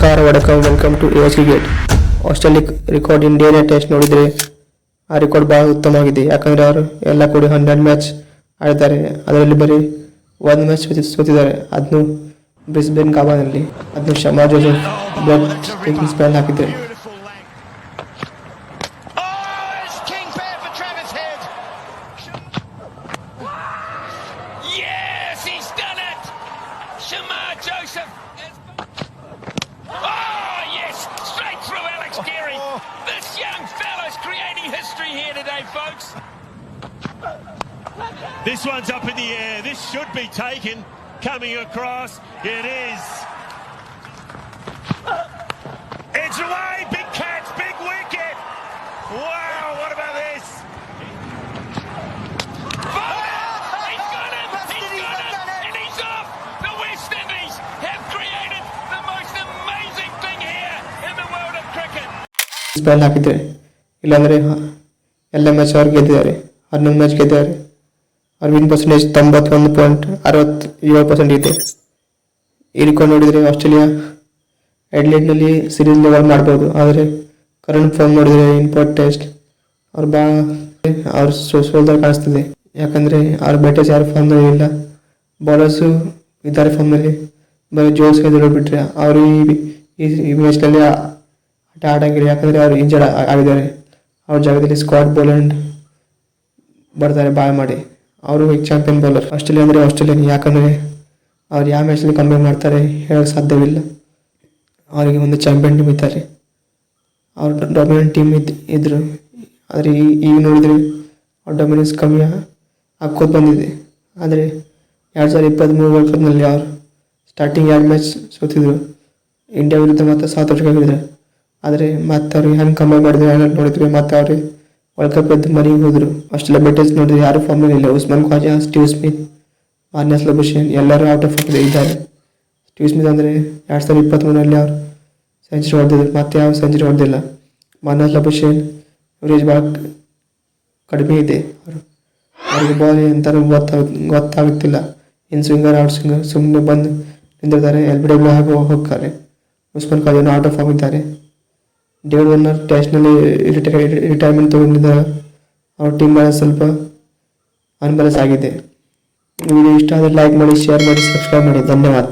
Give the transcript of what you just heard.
ನಮಸ್ಕಾರ welcome to S cricket. Australia record ಇಂಡಿಯಾನ test ನೋಡಿದರೆ ಆ ರೆಕಾರ್ಡ್ ಭಾಳ ಉತ್ತಮವಾಗಿದೆ. ಯಾಕಂದರೆ ಅವರು ಎಲ್ಲ ಕೂಡ 100 ಮ್ಯಾಚ್ ಆಡಿದ್ದಾರೆ. ಅದರಲ್ಲಿ ಬರೀ 1 ಮ್ಯಾಚ್ ಸೋತಿದ್ದಾರೆ. ಅದನ್ನು ಬ್ರಿಸ್ಬೇನ್ ಗಾಬಾನಲ್ಲಿ. ಅದನ್ನು Shama Joseph blood taking spell ಹಾಕಿದ್ದಾರೆ. Shema Joseph. Oh, yes, straight through Alex Geary. This young fella's creating history here today, folks. This one's up in the air. This should be taken. Coming across. It is. It's away. Big catch, big wicket. Wow, what about this? Spell ಹಾಕಿದ್ದಾರೆ. ಇಲ್ಲಾಂದರೆ ಎಲ್ಲ match ಅವ್ರು ಗೆದ್ದಿದ್ದಾರೆ. 11 match ಗೆದ್ದಿದ್ದಾರೆ. ಅವ್ರ win percentage 91.67% ಇದೆ. ಈ record ನೋಡಿದರೆ ಆಸ್ಟ್ರೇಲಿಯಾ ಎಡ್ಲೆಡ್ನಲ್ಲಿ ಸೀರೀಸ್ ಲೆವೆಲ್ ಮಾಡ್ಬೋದು. ಆದರೆ ಕರೆಂಟ್ ಫಾರ್ಮ್ ನೋಡಿದರೆ ಇಂಪಾರ್ಟ್ ಟೆಸ್ಟ್ ಅವ್ರು ಸೋಲ್ದಾಗ ಕಾಣಿಸ್ತದೆ. ಯಾಕಂದರೆ ಅವ್ರ ಬ್ಯಾಟರ್ಸ್ ಯಾರು ಫಾರ್ಮ್ನಲ್ಲಿ ಇಲ್ಲ, ಬೌಲರ್ಸು ಇದ್ದಾರೆ ಫಾರ್ಮ್ನಲ್ಲಿ. ಬರೀ ಜೋಸ್ ಬಿಟ್ಟರೆ ಅವರು ಈ ಮ್ಯಾಚ್ನಲ್ಲಿ ಆಟ ಆಡಂಗಿಲ್ಲ. ಯಾಕಂದರೆ ಅವರು ಇಂಜರ್ಡ್ ಆಗಿದ್ದಾರೆ. ಅವ್ರ ಜಾಗದಲ್ಲಿ ಸ್ಕಾಟ್ ಬೋಲ್ಯಾಂಡ್ ಬರ್ತಾರೆ ಬಾಯ್ ಮಾಡಿ. ಅವರು ಈಗ ಚಾಂಪಿಯನ್ ಬೌಲರ್. ಆಸ್ಟ್ರೇಲಿಯಾ ಅಂದರೆ ಆಸ್ಟ್ರೇಲಿಯನ್. ಯಾಕಂದರೆ ಅವ್ರು ಯಾವ ಮ್ಯಾಚಲ್ಲಿ ಕಂಪೇರ್ ಮಾಡ್ತಾರೆ ಹೇಳೋಕ್ಕೆ ಸಾಧ್ಯವಿಲ್ಲ. ಅವರಿಗೆ ಒಂದು ಚಾಂಪಿಯನ್ ಟೀಮ್ ಇದ್ದಾರೆ. ಅವ್ರ ಡೊಮಿನೆಂಟ್ ಟೀಮ್ ಇದ್ದರು. ಆದರೆ ಈಗ ನೋಡಿದರೆ ಅವ್ರ ಡೊಮಿನೆನ್ಸ್ ಕಮ್ಮಿ ಆಗೋದು ಬಂದಿದೆ. ಆದರೆ 2023 ವರ್ಲ್ಡ್ ಕಪ್ನಲ್ಲಿ ಅವರು ಸ್ಟಾರ್ಟಿಂಗ್ 2 ಮ್ಯಾಚ್ ಸೋತಿದ್ರು. ಇಂಡಿಯಾ ವಿರುದ್ಧ ಮತ್ತು ಸೌತ್ ಆಫ್ರಿಕಾ ವಿರುದ್ಧ. ಆದರೆ ಮತ್ತೆ ಅವ್ರಿಗೆ ಹೆಂಗೆ ಕಂಪೇರ್ ಮಾಡಿದ್ರು ನೋಡಿದ್ವಿ. ಮತ್ತು ಅವ್ರಿಗೆ ವರ್ಲ್ಡ್ ಕಪ್ ಎದ್ದು ಮನೆಗೆ ಹೋದರು. ಅಷ್ಟೆಲ್ಲ ಬ್ಯಾಟರ್ಸ್ ನೋಡಿದ್ರೆ ಯಾರು ಫಾರ್ಮ್ನಲ್ಲಿ ಇಲ್ಲ. ಉಸ್ಮಾನ್ ಖ್ವಾಜಾ, ಸ್ಟೀವ್ ಸ್ಮಿತ್, ಮಾನ್ಯಸ್ ಲಬುಷೇನ್ ಎಲ್ಲರೂ ಔಟ್ ಆಫ್ ಇದ್ದಾರೆ. ಸ್ಟೀವ್ ಸ್ಮಿತ್ ಅಂದರೆ 2023ರಲ್ಲಿ ಅವರು ಸೆಂಚುರಿ ಹೊಡೆದಿದ್ರು. ಮತ್ತೆ ಯಾವ ಸೆಂಚುರಿ ಹೊಡೆದಿಲ್ಲ. ಮಾನ್ಯಸ್ ಲಬುಷೇನ್ ಇವರೇಜ್ ಭಾಳ ಕಡಿಮೆ ಇದೆ. ಅವ್ರಿಗೆ ಬಾಲ್ ಎಂತಾರು ಗೊತ್ತಾಗುತ್ತಿಲ್ಲ. ಇನ್ ಸ್ವಿಂಗರ್ ಔಟ್ ಸ್ವಿಂಗರ್ ಸುಮ್ಮನೆ ಬಂದು ನಿಂತಿರ್ತಾರೆ. LBW ಆಗಿ ಹೋಗ್ತಾರೆ. ಉಸ್ಮಾನ್ ಖ್ವಾಜಾನು ಔಟ್ ಆಫ್ ಆಗಿದ್ದಾರೆ. ಡೇವಿಡ್ ವಾರ್ನರ್ ಟೆಸ್ಟ್ನಲ್ಲಿ ರಿಟೈರ್ಮೆಂಟ್ ತೊಗೊಂಡಿದ್ದಾರೆ. ಅವ್ರ ಟೀಮ್ ಸ್ವಲ್ಪ ಅನ್ಬ್ಯಾಲೆನ್ಸ್ ಆಗಿದೆ. ವಿಡಿಯೋ ಇಷ್ಟ ಆದರೆ ಲೈಕ್ ಮಾಡಿ, ಶೇರ್ ಮಾಡಿ, ಸಬ್ಸ್ಕ್ರೈಬ್ ಮಾಡಿ. ಧನ್ಯವಾದ.